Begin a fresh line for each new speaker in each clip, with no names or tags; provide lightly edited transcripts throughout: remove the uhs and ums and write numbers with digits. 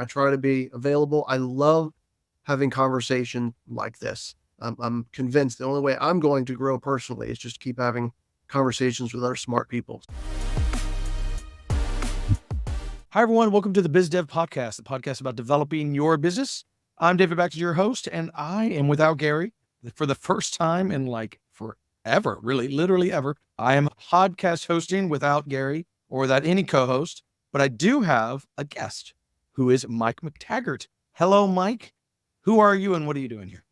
I try to be available. I love having conversation like this. I'm convinced the only way I'm going to grow personally is just keep having conversations with other smart people.
Hi, everyone. Welcome to the Biz Dev Podcast, the podcast about developing your business. I'm David Baxter, your host, and I am without Gary for the first time in forever, really, literally ever. I am podcast hosting without Gary or without any co-host, but I do have a guest who is Mike McTaggart. Hello, Mike. Who are you and what are you doing here?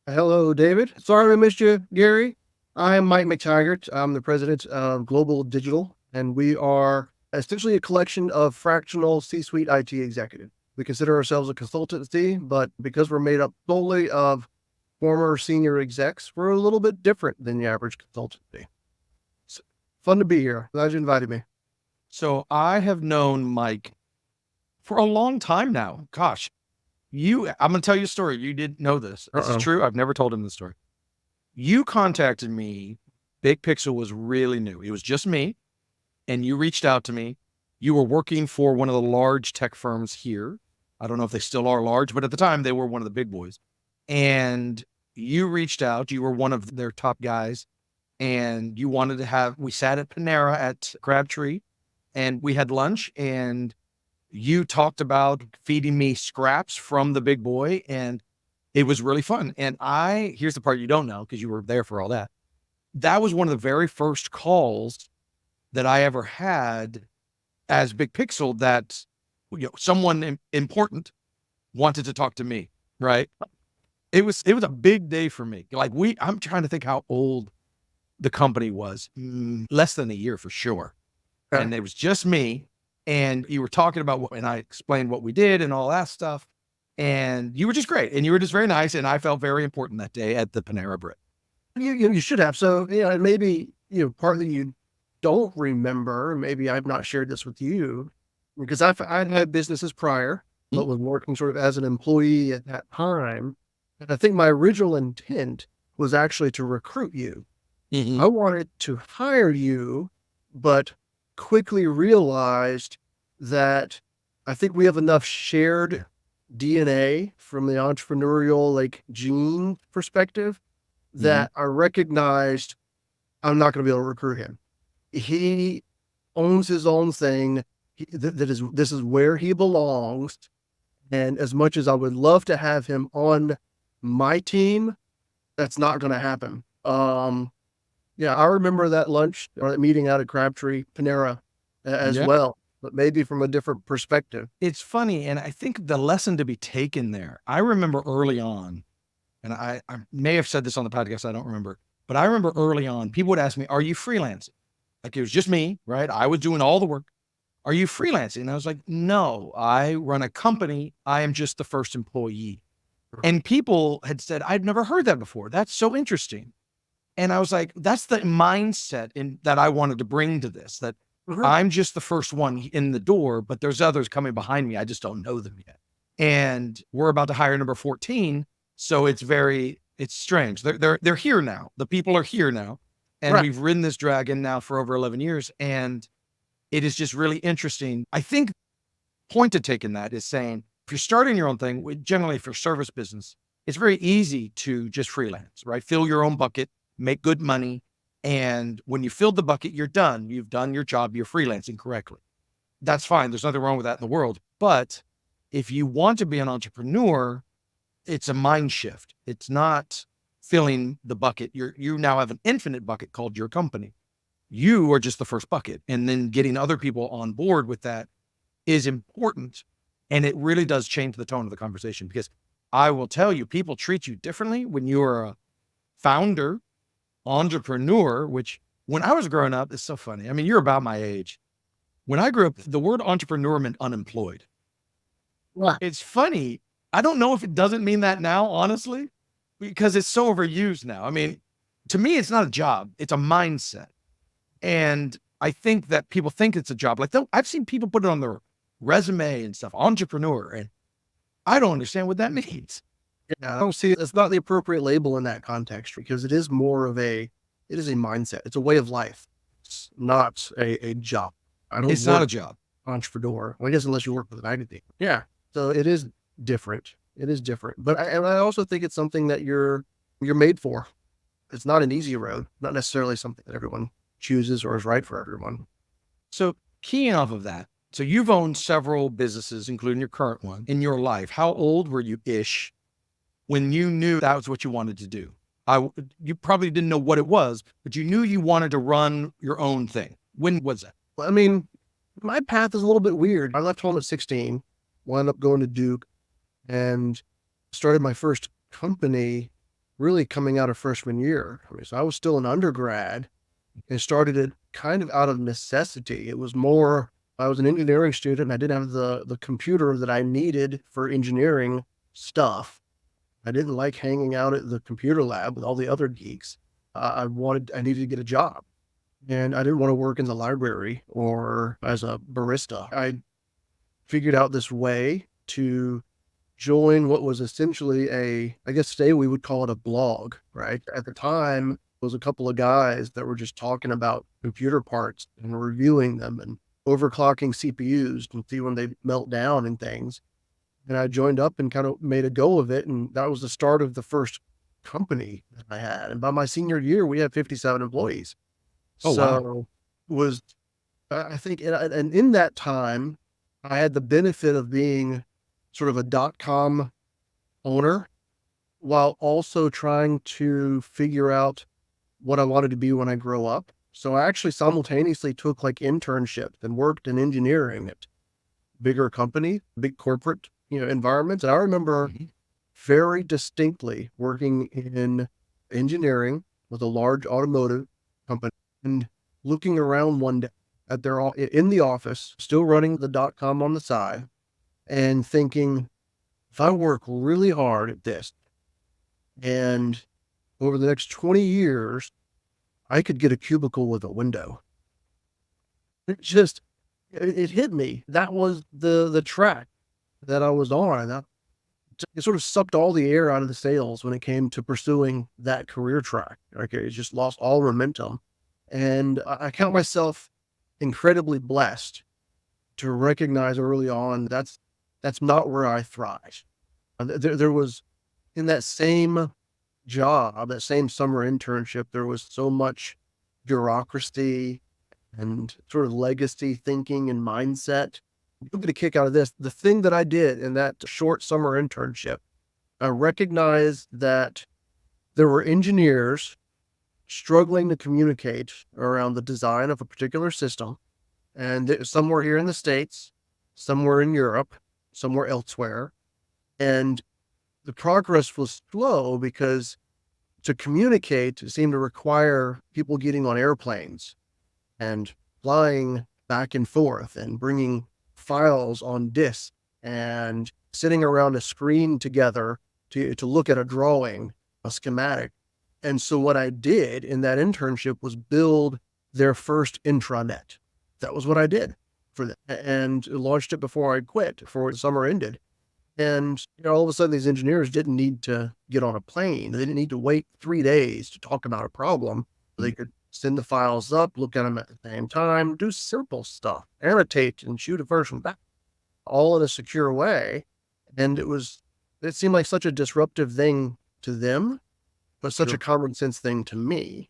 Hello, David. Sorry I missed you, Gary. I am Mike McTaggart. I'm the president of Global Digital, and we are essentially a collection of fractional C-suite IT executives. We consider ourselves a consultancy, but because we're made up solely of former senior execs, we're a little bit different than the average consultancy. It's fun to be here. Glad you invited me.
So I have known Mike for a long time now. Gosh, I'm going to tell you a story. You didn't know this. This is true. I've never told him this story. You contacted me. Big Pixel was really new. It was just me. And you reached out to me. You were working for one of the large tech firms here. I don't know if they still are large, but at the time they were one of the big boys. And you reached out. You were one of their top guys. And you wanted to we sat at Panera at Crabtree and we had lunch and you talked about feeding me scraps from the big boy. And it was really fun. And here's the part you don't know because you were there for all that. That was one of the very first calls that I ever had as Big Pixel that, someone important wanted to talk to me, right? It was a big day for me. I'm trying to think how old the company was. Less than a year for sure. Okay. And it was just me. And you were talking about and I explained what we did and all that stuff. And you were just great. And you were just very nice. And I felt very important that day at the Panera Bread.
You should have. So, maybe, partly you don't remember, maybe I've not shared this with you, because I'd had businesses prior, but was working sort of as an employee at that time. And I think my original intent was actually to recruit you. Mm-hmm. I wanted to hire you, but quickly realized that I think we have enough shared DNA from the entrepreneurial gene perspective that I recognized I'm not going to be able to recruit him. He owns his own thing. This is where he belongs. And as much as I would love to have him on my team, that's not going to happen. I remember that lunch or that meeting out at Crabtree Panera as well, but maybe from a different perspective.
It's funny. And I think the lesson to be taken there, I remember early on, and I may have said this on the podcast, I don't remember, but I remember early on, people would ask me, are you freelancing? Like it was just me, right? I was doing all the work. Are you freelancing? And I was like, no, I run a company. I am just the first employee. And people had said, I'd never heard that before. That's so interesting. And I was like, that's the mindset that I wanted to bring to this, that I'm just the first one in the door, but there's others coming behind me. I just don't know them yet. And we're about to hire number 14. So it's strange. They're here now. The people are here now. And we've ridden this dragon now for over 11 years. And it is just really interesting. I think point to take in that is saying, if you're starting your own thing, generally for service business, it's very easy to just freelance, right? Fill your own bucket, make good money. And when you filled the bucket, you're done. You've done your job. You're freelancing correctly. That's fine. There's nothing wrong with that in the world. But if you want to be an entrepreneur, it's a mind shift. It's not filling the bucket. You now have an infinite bucket called your company. You are just the first bucket. And then getting other people on board with that is important. And it really does change the tone of the conversation, because I will tell you, people treat you differently when you're a founder, entrepreneur, which when I was growing up, it's so funny. I mean, you're about my age. When I grew up, the word entrepreneur meant unemployed. What? It's funny. I don't know if it doesn't mean that now, honestly, because it's so overused now. I mean, to me, it's not a job. It's a mindset. And I think that people think it's a job. I've seen people put it on their resume and stuff, entrepreneur, and I don't understand what that means.
Yeah, I don't see it's not the appropriate label in that context, because it is a mindset. It's a way of life. It's not a job.
It's not a job.
Entrepreneur. Well, I guess unless you work with an IT team. Yeah. So it is different. It is different. But I also think it's something that you're made for. It's not an easy road, not necessarily something that everyone chooses or is right for everyone.
So keying off of that, so you've owned several businesses, including your current one, in your life. How old were you ish when you knew that was what you wanted to do? You probably didn't know what it was, but you knew you wanted to run your own thing. When was that?
Well, I mean, my path is a little bit weird. I left home at 16, wound up going to Duke, and started my first company really coming out of freshman year. I mean, so I was still an undergrad and started it kind of out of necessity. It was more, I was an engineering student and I didn't have the computer that I needed for engineering stuff. I didn't like hanging out at the computer lab with all the other geeks. I needed to get a job, and I didn't want to work in the library or as a barista. I figured out this way to join what was essentially I guess today we would call it a blog, right? At the time, it was a couple of guys that were just talking about computer parts and reviewing them and overclocking CPUs to see when they melt down and things. And I joined up and kind of made a go of it. And that was the start of the first company that I had. And by my senior year, we had 57 employees.
Oh, wow.
So was, I think, and in that time, I had the benefit of being sort of a .com owner while also trying to figure out what I wanted to be when I grow up. So I actually simultaneously took like internships and worked in engineering at bigger company, big corporate, environments. And I remember very distinctly working in engineering with a large automotive company and looking around one day at their in the office, still running the .com on the side, and thinking, if I work really hard at this and over the next 20 years, I could get a cubicle with a window. It hit me. That was the track that I was on. It sort of sucked all the air out of the sails when it came to pursuing that career track. Okay, it just lost all momentum. And I count myself incredibly blessed to recognize early on that's not where I thrive. There was, in that same job, that same summer internship, there was so much bureaucracy and sort of legacy thinking and mindset. You'll get a kick out of this. The thing that I did in that short summer internship, I recognized that there were engineers struggling to communicate around the design of a particular system. And some were here in the States, some were in Europe, some were elsewhere. And the progress was slow because to communicate seemed to require people getting on airplanes and flying back and forth and bringing files on disk and sitting around a screen together to look at a drawing, a schematic. And so what I did in that internship was build their first intranet. That was what I did for them, and launched it before I quit, before the summer ended. And all of a sudden these engineers didn't need to get on a plane. They didn't need to wait 3 days to talk about a problem. They could send the files up, look at them at the same time, do simple stuff, annotate and shoot a version back, all in a secure way. And it seemed like such a disruptive thing to them, but such a common sense thing to me.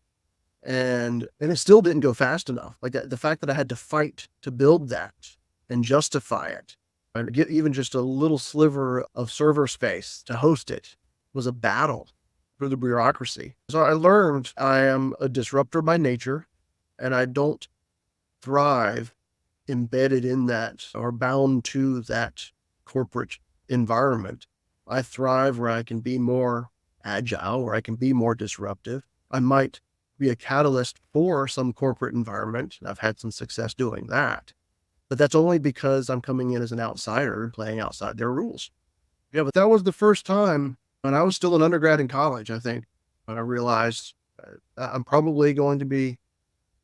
And it still didn't go fast enough. Like the fact that I had to fight to build that and justify it and get even just a little sliver of server space to host it was a battle for the bureaucracy. So I learned I am a disruptor by nature, and I don't thrive embedded in that or bound to that corporate environment. I thrive where I can be more agile, where I can be more disruptive. I might be a catalyst for some corporate environment. I've had some success doing that, but that's only because I'm coming in as an outsider and playing outside their rules. Yeah, but that was the first time when I was still an undergrad in college, I think, when I realized I'm probably going to be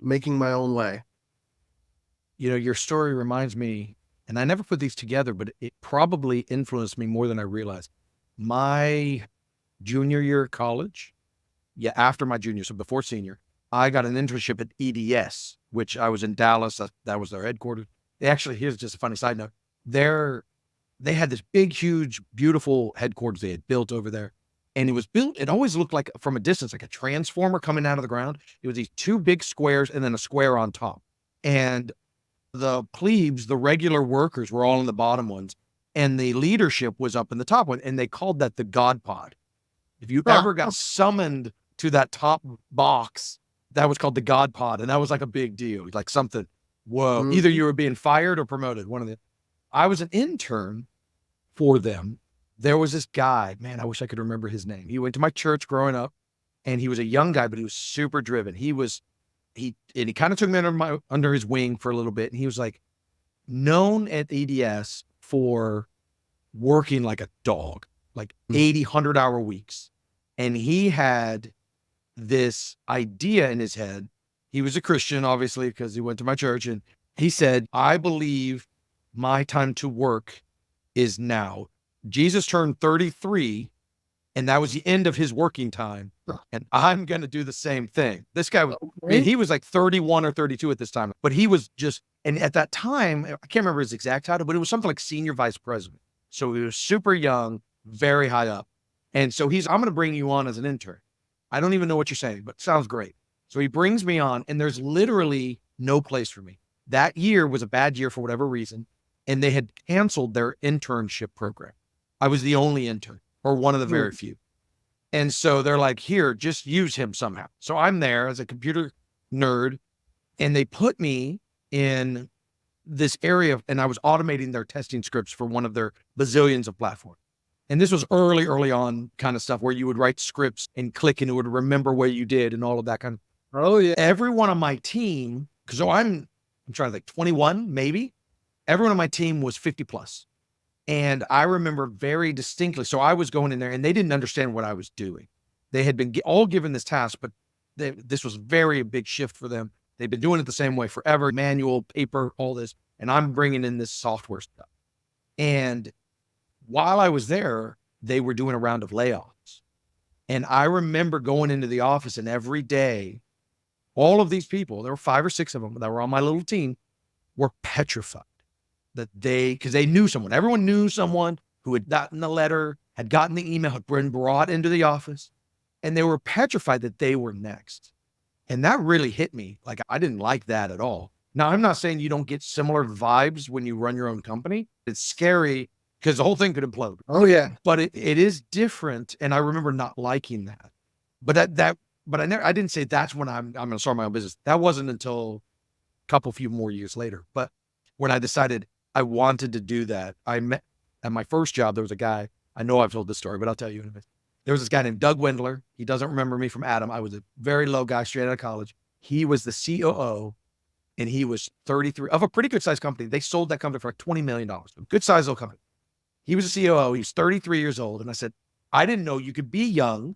making my own way.
Your story reminds me, and I never put these together, but it probably influenced me more than I realized. My junior year of college, after my junior, so before senior, I got an internship at EDS, which I was in Dallas. That was their headquarters. Here's just a funny side note. Their they had this big, huge, beautiful headquarters they had built over there. And it was built, it always looked like from a distance, like a transformer coming out of the ground. It was these two big squares and then a square on top. And the plebes, the regular workers were all in the bottom ones. And the leadership was up in the top one. And they called that the God Pod. If you ever got summoned to that top box, that was called the God Pod. And that was like a big deal, like something, whoa, either you were being fired or promoted, one of the. I was an intern for them. There was this guy, man, I wish I could remember his name. He went to my church growing up, and he was a young guy, but he was super driven. He kind of took me under his wing for a little bit. And he was like known at EDS for working like a dog, like 80, 100-hour weeks. And he had this idea in his head. He was a Christian, obviously, because he went to my church. And he said, I believe my time to work is now. Jesus turned 33, and that was the end of his working time. And I'm going to do the same thing. This guy was, I mean, he was like 31 or 32 at this time, but he was just, and at that time, I can't remember his exact title, but it was something like senior vice president. So he was super young, very high up. And so I'm going to bring you on as an intern. I don't even know what you're saying, but it sounds great. So he brings me on, and there's literally no place for me. That year was a bad year for whatever reason, and they had canceled their internship program. I was the only intern, or one of the very few. And so they're like, here, just use him somehow. So I'm there as a computer nerd, and they put me in this area, and I was automating their testing scripts for one of their bazillions of platforms. And this was early on kind of stuff where you would write scripts and click and it would remember what you did and all of that kind of.
Oh yeah.
Everyone on my team, because I'm trying to think, 21 maybe. Everyone on my team was 50 plus. And I remember very distinctly. So I was going in there and they didn't understand what I was doing. They had been all given this task, but this was very a big shift for them. They've been doing it the same way forever, manual, paper, all this. And I'm bringing in this software stuff. And while I was there, they were doing a round of layoffs. And I remember going into the office, and every day, all of these people, there were 5 or 6 of them that were on my little team, were petrified that because they knew someone. Everyone knew someone who had gotten the letter, had gotten the email, had been brought into the office, and they were petrified that they were next. And that really hit me. Like, I didn't like that at all. Now, I'm not saying you don't get similar vibes when you run your own company. It's scary because the whole thing could implode.
Oh yeah.
But it is different. And I remember not liking that. But I didn't say that's when I'm going to start my own business. That wasn't until a few more years later. But when I decided I wanted to do that, I met at my first job, there was a guy, I know I've told this story, but I'll tell you in a minute. There was this guy named Doug Wendler. He doesn't remember me from Adam. I was a very low guy straight out of college. He was the COO, and he was 33 of a pretty good sized company. They sold that company for like $20 million. A good sized little company. He was a COO. He was 33 years old. And I said, I didn't know you could be young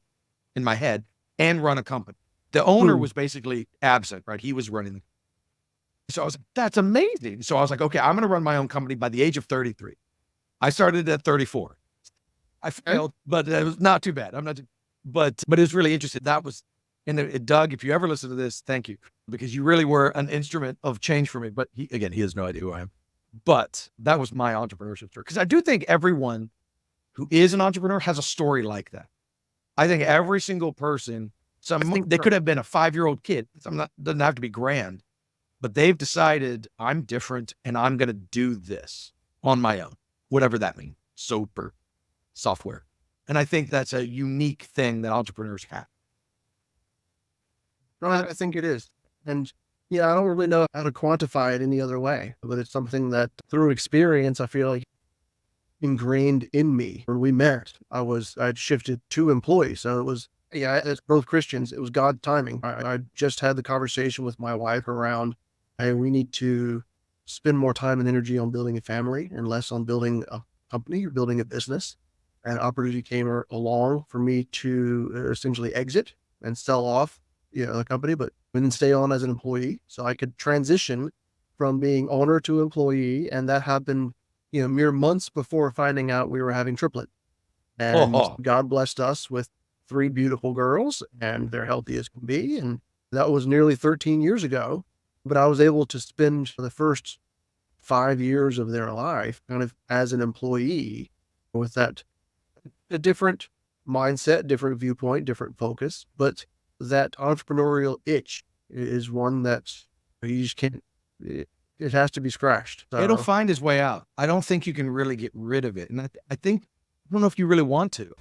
in my head and run a company. The owner was basically absent, right? He was running. So I was like, that's amazing. So I was like, okay, I'm going to run my own company by the age of 33. I started at 34. I failed, but it was not too bad. But it was really interesting. That was, and Doug, if you ever listen to this, thank you, because you really were an instrument of change for me. But he has no idea who I am. But that was my entrepreneurship story. Because I do think everyone who is an entrepreneur has a story like that. I think every single person, they could have been a 5-year-old kid. Doesn't have to be grand, but they've decided I'm different and I'm going to do this on my own, whatever that means. Super software. And I think that's a unique thing that entrepreneurs have.
No, I think it is. And yeah, I don't really know how to quantify it any other way, but it's something that through experience, I feel like ingrained in me. When we met, I'd shifted to employees. So it was, as both Christians, it was God's timing. I just had the conversation with my wife around, hey, we need to spend more time and energy on building a family and less on building a company or building a business. And opportunity came along for me to essentially exit and sell off, the company, but then stay on as an employee. So I could transition from being owner to employee. And that happened, mere months before finding out we were having triplets. And God blessed us with 3 beautiful girls, and they're healthy as can be. And that was nearly 13 years ago. But I was able to spend the first 5 years of their life kind of as an employee with a different mindset, different viewpoint, different focus, but that entrepreneurial itch is one that you just can't, it has to be scratched.
It'll
So
find its way out. I don't think you can really get rid of it. And I think, I don't know if you really want to.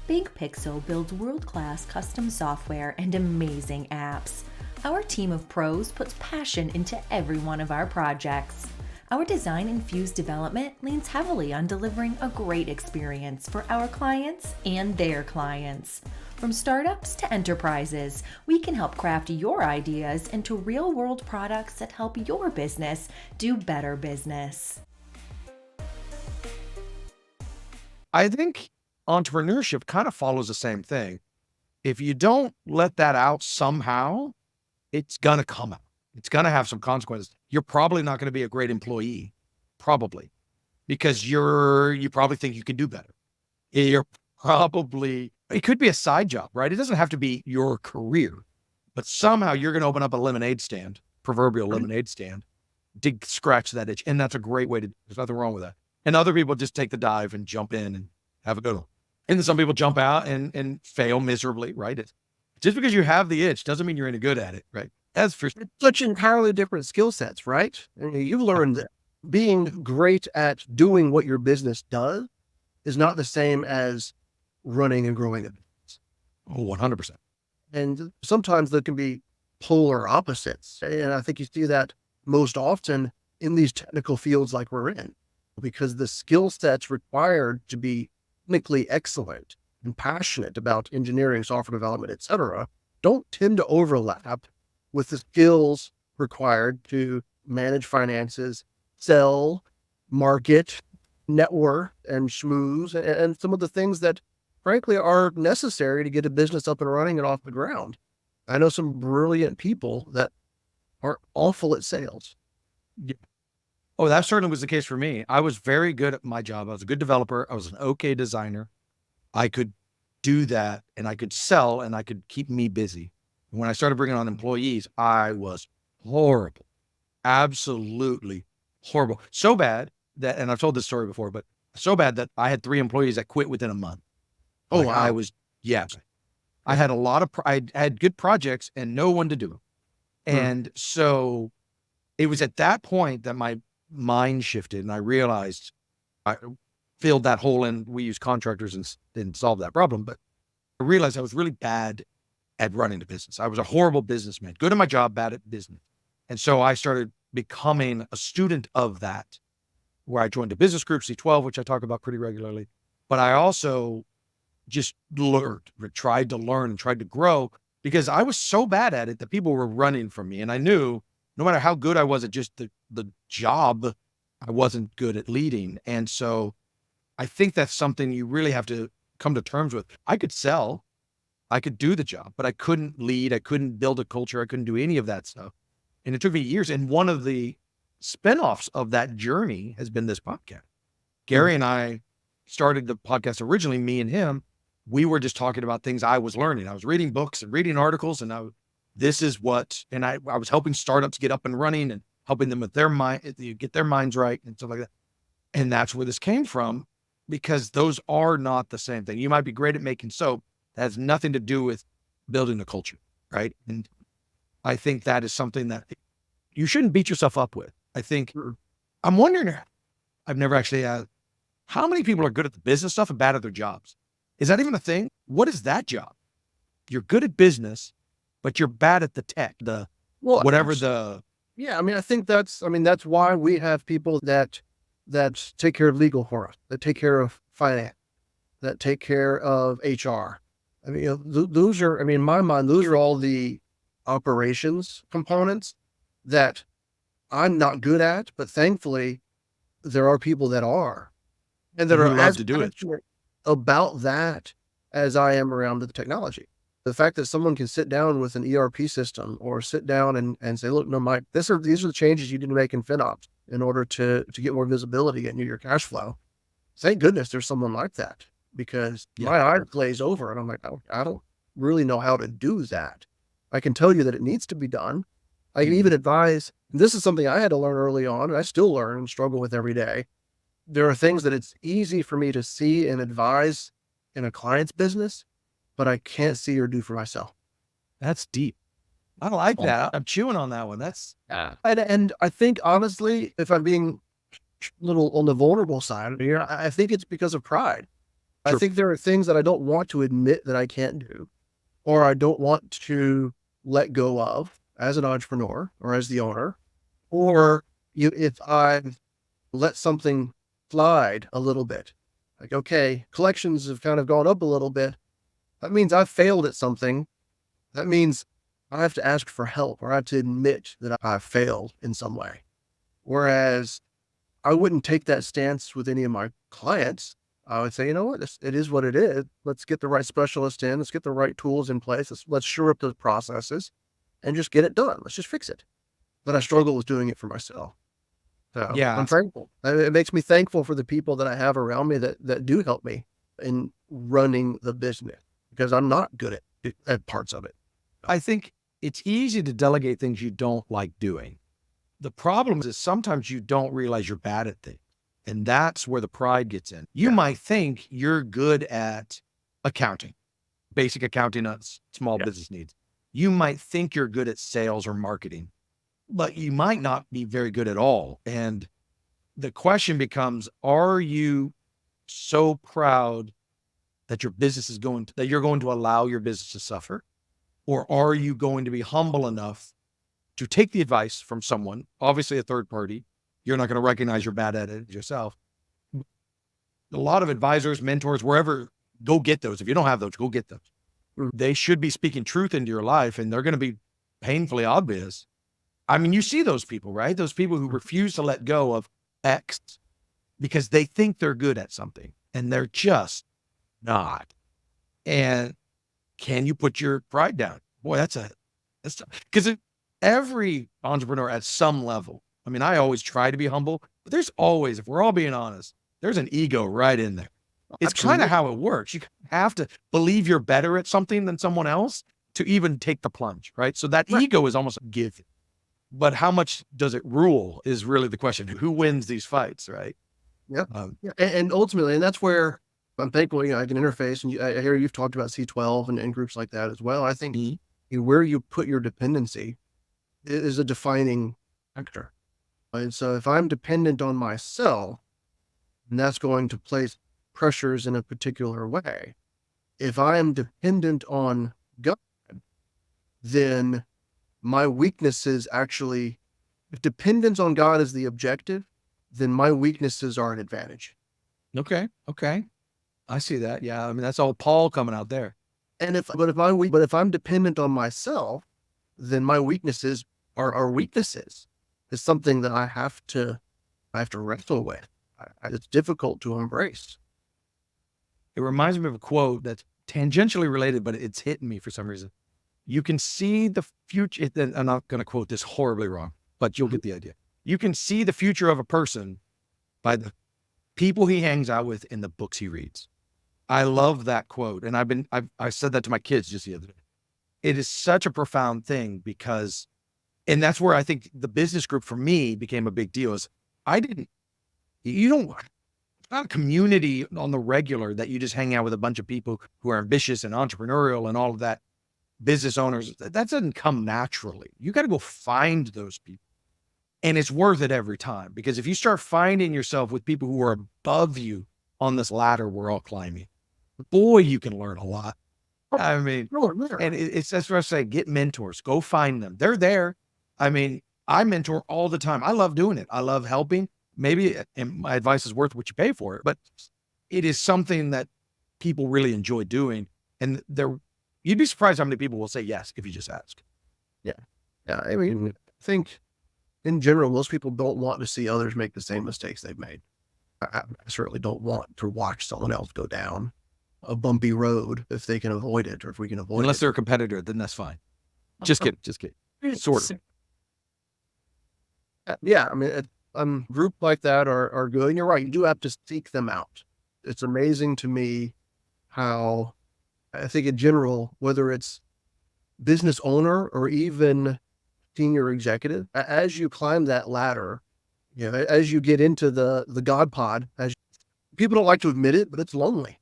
Big Pixel builds world-class custom software and amazing apps. Our team of pros puts passion into every one of our projects. Our design-infused development leans heavily on delivering a great experience for our clients and their clients. From startups to enterprises, we can help craft your ideas into real-world products that help your business do better business.
I think entrepreneurship kind of follows the same thing. If you don't let that out somehow, it's going to come out. It's going to have some consequences. You're probably not going to be a great employee, probably, because you probably think you can do better. It could be a side job, right? It doesn't have to be your career, but somehow you're going to open up a lemonade stand, proverbial lemonade stand, to scratch that itch. And that's a great way there's nothing wrong with that. And other people just take the dive and jump in and have a good one. And then some people jump out and fail miserably, right? Just because you have the itch doesn't mean you're any good at it, right? That's for
it's such entirely different skill sets, right? I mean, you've learned that being great at doing what your business does is not the same as running and growing a business.
100%.
And sometimes there can be polar opposites. And I think you see that most often in these technical fields like we're in, because the skill sets required to be technically excellent and passionate about engineering, software development, et cetera, don't tend to overlap with the skills required to manage finances, sell, market, network, and schmooze, and some of the things that frankly are necessary to get a business up and running and off the ground. I know some brilliant people that are awful at sales.
Yeah. Oh, that certainly was the case for me. I was very good at my job. I was a good developer. I was an okay designer. I could do that and I could sell and I could keep me busy. And when I started bringing on employees, I was horrible, absolutely horrible. So bad that, and I've told this story before, but so bad that I had 3 employees that quit within a month.
Oh,
Like,
wow.
I had a lot of, I had good projects and no one to do them. And so it was at that point that my mind shifted and I realized I filled that hole in. We use contractors and solve that problem. But I realized I was really bad at running the business. I was a horrible businessman, good at my job, bad at business. And so I started becoming a student of that, where I joined a business group, C12, which I talk about pretty regularly. But I also just tried to learn and tried to grow because I was so bad at it that people were running from me. And I knew no matter how good I was at just the job, I wasn't good at leading. And so I think that's something you really have to come to terms with. I could sell, I could do the job, but I couldn't lead. I couldn't build a culture. I couldn't do any of that stuff. And it took me years. And one of the spinoffs of that journey has been this podcast. Gary and I started the podcast originally, me and him. We were just talking about things I was learning. I was reading books and reading articles and I was helping startups get up and running and helping them with their mind, get their minds right and stuff like that. And that's where this came from, because those are not the same thing. You might be great at making soap. That has nothing to do with building a culture, right? And I think that is something that you shouldn't beat yourself up with. I think, I'm wondering, I've never actually asked, how many people are good at the business stuff and bad at their jobs? Is that even a thing? What is that job? You're good at business, but you're bad at the tech,
Yeah, I mean, I think that's why we have people that take care of legal for us, that take care of finance, that take care of HR. I mean, those are, in my mind, those are all the operations components that I'm not good at, but thankfully there are people that are, and that
Who
are
love
as
to do it.
passionate about that as I am around the technology. The fact that someone can sit down with an ERP system or sit down and say, look, no, Mike, these are the changes you need to make in FinOps in order to get more visibility into your cash flow. Thank goodness there's someone like that, because my eyes glaze over and I'm like, oh, really know how to do that. I can tell you that it needs to be done. I can even advise, this is something I had to learn early on, and I still learn and struggle with every day. There are things that it's easy for me to see and advise in a client's business, but I can't see or do for myself.
That's deep. I like that. I'm chewing on that one. That's
And I think, honestly, if I'm being a little on the vulnerable side here, I think it's because of pride.
Sure.
I think there are things that I don't want to admit that I can't do, or I don't want to let go of as an entrepreneur or as the owner, or if I let something slide a little bit, like, okay, collections have kind of gone up a little bit. That means I've failed at something. That means I have to ask for help, or I have to admit that I've failed in some way. Whereas I wouldn't take that stance with any of my clients. I would say, you know what, it is what it is. Let's get the right specialist in. Let's get the right tools in place. Let's shore up those processes and just get it done. Let's just fix it. But I struggle with doing it for myself. So
Yeah.
I'm thankful. It makes me thankful for the people that I have around me that do help me in running the business, because I'm not good at parts of it.
I think it's easy to delegate things you don't like doing. The problem is sometimes you don't realize you're bad at things. And that's where the pride gets in. You might think you're good at accounting, basic accounting on small business needs. You might think you're good at sales or marketing, but you might not be very good at all. And the question becomes, are you so proud that your business is that you're going to allow your business to suffer? Or are you going to be humble enough to take the advice from someone, obviously a third party? You're not going to recognize you're bad at it yourself. A lot of advisors, mentors, wherever, go get those. If you don't have those, go get those. They should be speaking truth into your life, and they're going to be painfully obvious. I mean, you see those people, right? Those people who refuse to let go of X because they think they're good at something and they're just not. And can you put your pride down? Boy, that's because every entrepreneur at some level, I mean, I always try to be humble, but there's always, if we're all being honest, there's an ego right in there. It's kind of how it works. You have to believe you're better at something than someone else to even take the plunge, right? So that ego is almost a given. But how much does it rule is really the question. Who wins these fights, right?
Yeah. And ultimately, and that's where I'm thankful, I can interface, and I hear you've talked about C12 and groups like that as well. I think where you put your dependency is a defining factor. And so if I'm dependent on myself, and that's going to place pressures in a particular way. If I am dependent on God, then my weaknesses actually, if dependence on God is the objective, then my weaknesses are an advantage.
Okay. I see that. Yeah. I mean, that's all Paul coming out there.
And if I'm dependent on myself, then my weaknesses are weaknesses. It's something that I have to wrestle with. It's difficult to embrace.
It reminds me of a quote that's tangentially related, but it's hitting me for some reason. You can see the future. I'm not going to quote this horribly wrong, but you'll get the idea. You can see the future of a person by the people he hangs out with and the books he reads. I love that quote. And I said that to my kids just the other day. It is such a profound thing and that's where I think the business group for me became a big deal. Is it's not a community on the regular that you just hang out with a bunch of people who are ambitious and entrepreneurial and all of that, business owners. That doesn't come naturally. You got to go find those people. And it's worth it every time, because if you start finding yourself with people who are above you on this ladder we're all climbing, boy, you can learn a lot. I mean, and it's that's what I say, get mentors, go find them. They're there. I mean, I mentor all the time. I love doing it. I love helping. Maybe and my advice is worth what you pay for it, but it is something that people really enjoy doing. And you'd be surprised how many people will say yes if you just ask.
Yeah. I mean, I think in general, most people don't want to see others make the same mistakes they've made. I certainly don't want to watch someone else go down a bumpy road if they can avoid it, or if we can avoid it.
Unless they're a competitor, then that's fine. Just kidding. Sort of.
Yeah. I mean, group like that are good. And you're right. You do have to seek them out. It's amazing to me how I think in general, whether it's business owner or even senior executive, as you climb that ladder, as you get into the God pod, people don't like to admit it, but it's lonely.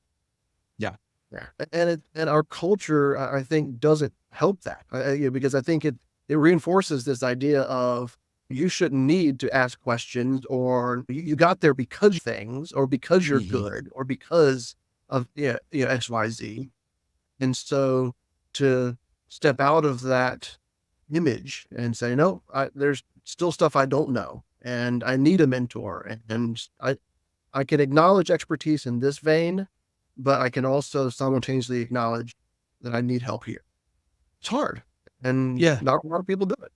Yeah.
Yeah. And our culture, I think, doesn't help that, because I think it reinforces this idea of you shouldn't need to ask questions, or you got there because things, or because you're good, or because of X, Y, Z. And so to step out of that image and say, no, there's still stuff I don't know, and I need a mentor, and I can acknowledge expertise in this vein, but I can also simultaneously acknowledge that I need help here. It's hard, and not a lot of people do it.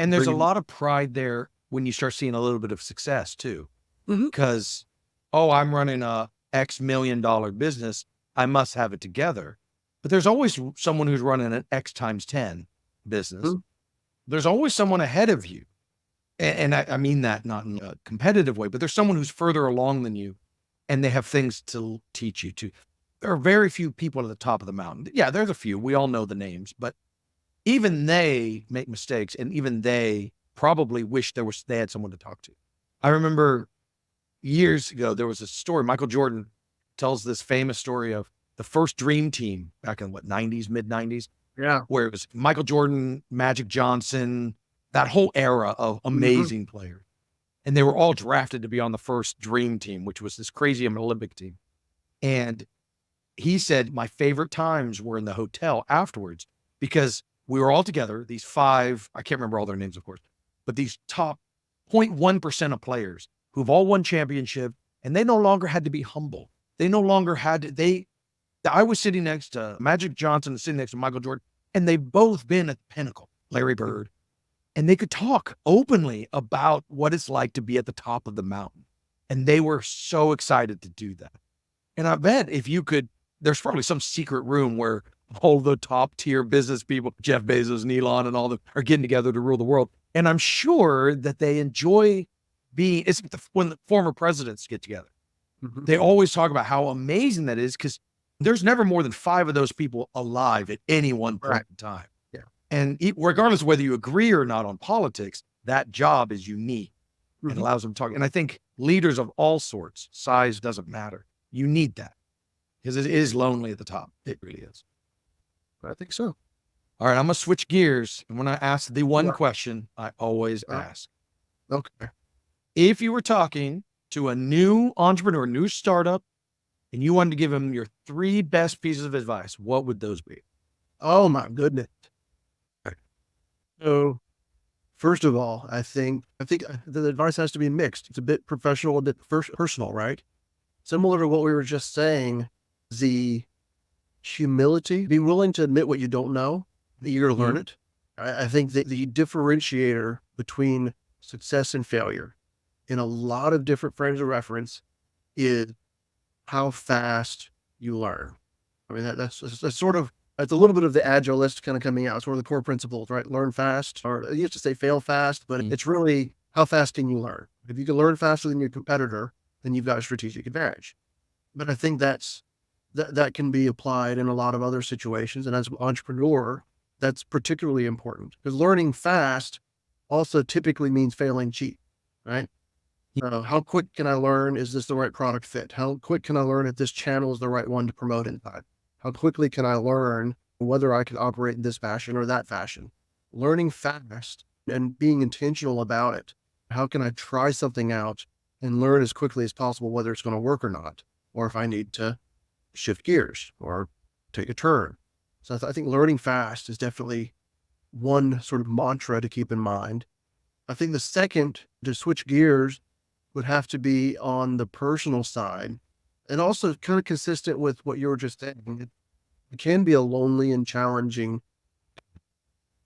And there's a lot of pride there when you start seeing a little bit of success too, because, I'm running a X $1 million business. I must have it together. But there's always someone who's running an X times 10 business. There's always someone ahead of you. And I mean that not in a competitive way, but there's someone who's further along than you, and they have things to teach you too. There are very few people at the top of the mountain. Yeah, there's a few. We all know the names, but even they make mistakes, and even they probably wish they had someone to talk to. I remember years ago, there was a story. Michael Jordan tells this famous story of the first dream team back in mid 90s.
Yeah.
Where it was Michael Jordan, Magic Johnson, that whole era of amazing players. And they were all drafted to be on the first dream team, which was this crazy Olympic team. And he said, my favorite times were in the hotel afterwards, because we were all together, these 5, I can't remember all their names, of course, but these top 0.1% of players who've all won championship, and they no longer had to be humble. They no longer had to, I was sitting next to Magic Johnson, sitting next to Michael Jordan, and they've both been at the pinnacle, Larry Bird, and they could talk openly about what it's like to be at the top of the mountain. And they were so excited to do that. And I bet there's probably some secret room where all the top tier business people, Jeff Bezos and Elon and all them, are getting together to rule the world. And I'm sure that they enjoy when the former presidents get together. They always talk about how amazing that is, because there's never more than 5 of those people alive at any one point in time.
Yeah.
And regardless of whether you agree or not on politics, that job is unique and allows them to talk. And I think leaders of all sorts, size doesn't matter. You need that, because it is lonely at the top. It really is.
I think so.
All right, I'm going to switch gears. And when I ask the one question I always ask.
Okay.
If you were talking to a new entrepreneur, new startup, and you wanted to give them your 3 best pieces of advice, what would those be?
Oh my goodness. So first of all, I think the advice has to be mixed. It's a bit professional, a bit personal, right? Similar to what we were just saying, the humility, be willing to admit what you don't know, that you're going to learn it. I think that the differentiator between success and failure in a lot of different frames of reference is how fast you learn. I mean, that's a little bit of the agilist kind of coming out. It's one of the core principles, right? Learn fast, or you used to say fail fast, but it's really how fast can you learn? If you can learn faster than your competitor, then you've got a strategic advantage. But I think that can be applied in a lot of other situations. And as an entrepreneur, that's particularly important, because learning fast also typically means failing cheap, right? How quick can I learn? Is this the right product fit? How quick can I learn if this channel is the right one to promote inside? How quickly can I learn whether I can operate in this fashion or that fashion? Learning fast and being intentional about it. How can I try something out and learn as quickly as possible whether it's going to work or not, or if I need to shift gears or take a turn? So I think learning fast is definitely one sort of mantra to keep in mind. I think the second, to switch gears, would have to be on the personal side, and also kind of consistent with what you were just saying. It can be a lonely and challenging.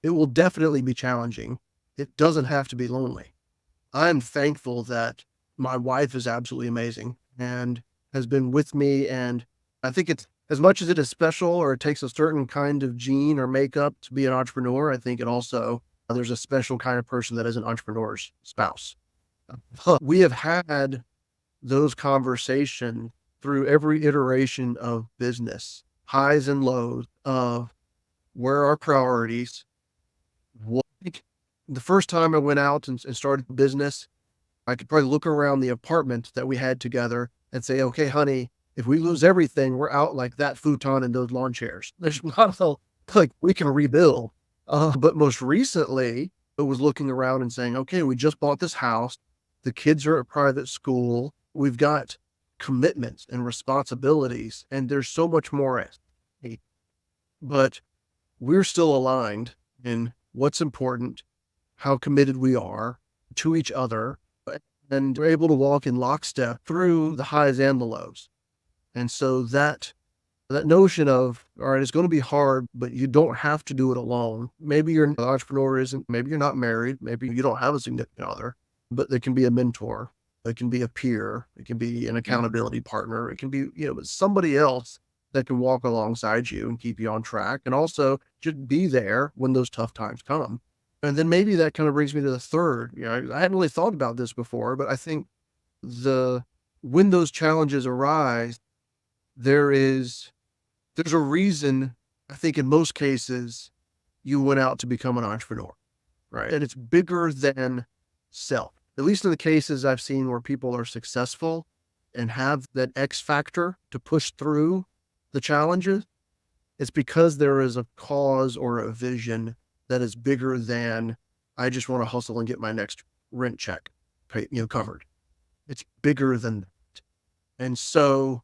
It will definitely be challenging. It doesn't have to be lonely. I'm thankful that my wife is absolutely amazing and has been with me. And I think it's, as much as it is special, or it takes a certain kind of gene or makeup to be an entrepreneur, I think it also, there's a special kind of person that is an entrepreneur's spouse. We have had those conversations through every iteration of business highs and lows of where our priorities. What the first time I went out and started the business, I could probably look around the apartment that we had together and say, okay, honey, if we lose everything, we're out like that futon and those lawn chairs. There's not a, like we can rebuild. But most recently, it was looking around and saying, okay, we just bought this house. The kids are at private school. We've got commitments and responsibilities, and there's so much more at stake. But we're still aligned in what's important, how committed we are to each other, and we're able to walk in lockstep through the highs and the lows. And so that notion of, all right, it's going to be hard, but you don't have to do it alone. Maybe you're an entrepreneur isn't, maybe you're not married, maybe you don't have a significant other, but there can be a mentor, it can be a peer, it can be an accountability partner, it can be, somebody else that can walk alongside you and keep you on track, and also just be there when those tough times come. And then maybe that kind of brings me to the third. I hadn't really thought about this before, but I think when those challenges arise, there's a reason. I think in most cases you went out to become an entrepreneur, right? And it's bigger than self. At least in the cases I've seen where people are successful and have that X factor to push through the challenges, it's because there is a cause or a vision that is bigger than I just want to hustle and get my next rent check covered. It's bigger than that. And so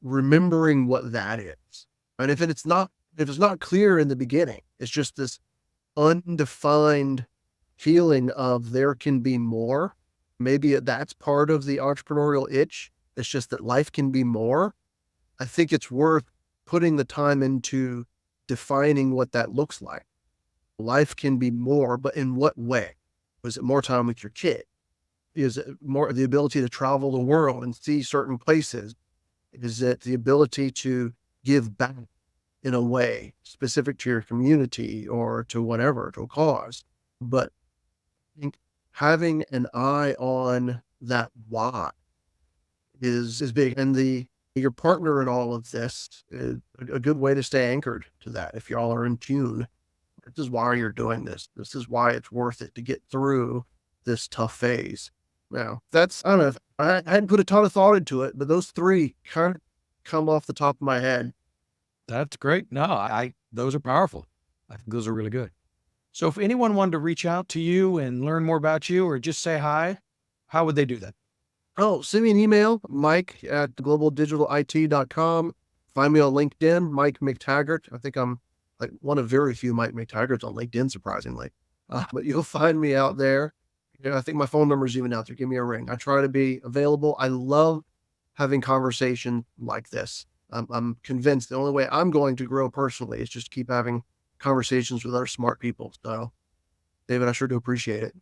remembering what that is, and if it's not clear in the beginning, it's just this undefined feeling of there can be more. Maybe that's part of the entrepreneurial itch. It's just that life can be more. I think it's worth putting the time into defining what that looks like. Life can be more, but in what way? Was it more time with your kid? Is it more the ability to travel the world and see certain places? Is it the ability to give back in a way specific to your community or to whatever, to a cause? But I think having an eye on that why is big. And your partner in all of this is a good way to stay anchored to that. If y'all are in tune, this is why you're doing this. This is why it's worth it to get through this tough phase. Now, I don't know, I hadn't put a ton of thought into it, but those three kind of come off the top of my head.
That's great. No, those are powerful. I think those are really good. So if anyone wanted to reach out to you and learn more about you or just say hi, how would they do that?
Oh, send me an email, mike@globaldigitalit.com. Find me on LinkedIn, Mike McTaggart. I think I'm like one of very few Mike McTaggarts on LinkedIn, surprisingly. But you'll find me out there. I think my phone number is even out there. Give me a ring. I try to be available. I love having conversation like this. I'm convinced the only way I'm going to grow personally is just keep having conversations with other smart people. So, David, I sure do appreciate it.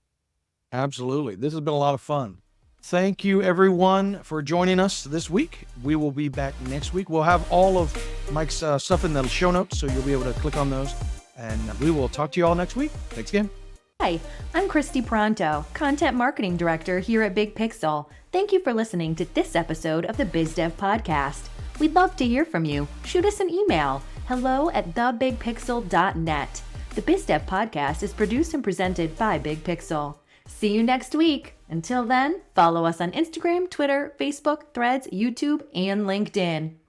Absolutely. This has been a lot of fun. Thank you, everyone, for joining us this week. We will be back next week. We'll have all of Mike's stuff in the show notes, so you'll be able to click on those. And we will talk to you all next week. Thanks again.
Hi, I'm Christy Pronto, Content Marketing Director here at Big Pixel. Thank you for listening to this episode of the BizDev Podcast. We'd love to hear from you. Shoot us an email, hello@thebigpixel.net. The BizDev Podcast is produced and presented by Big Pixel. See you next week. Until then, follow us on Instagram, Twitter, Facebook, Threads, YouTube, and LinkedIn.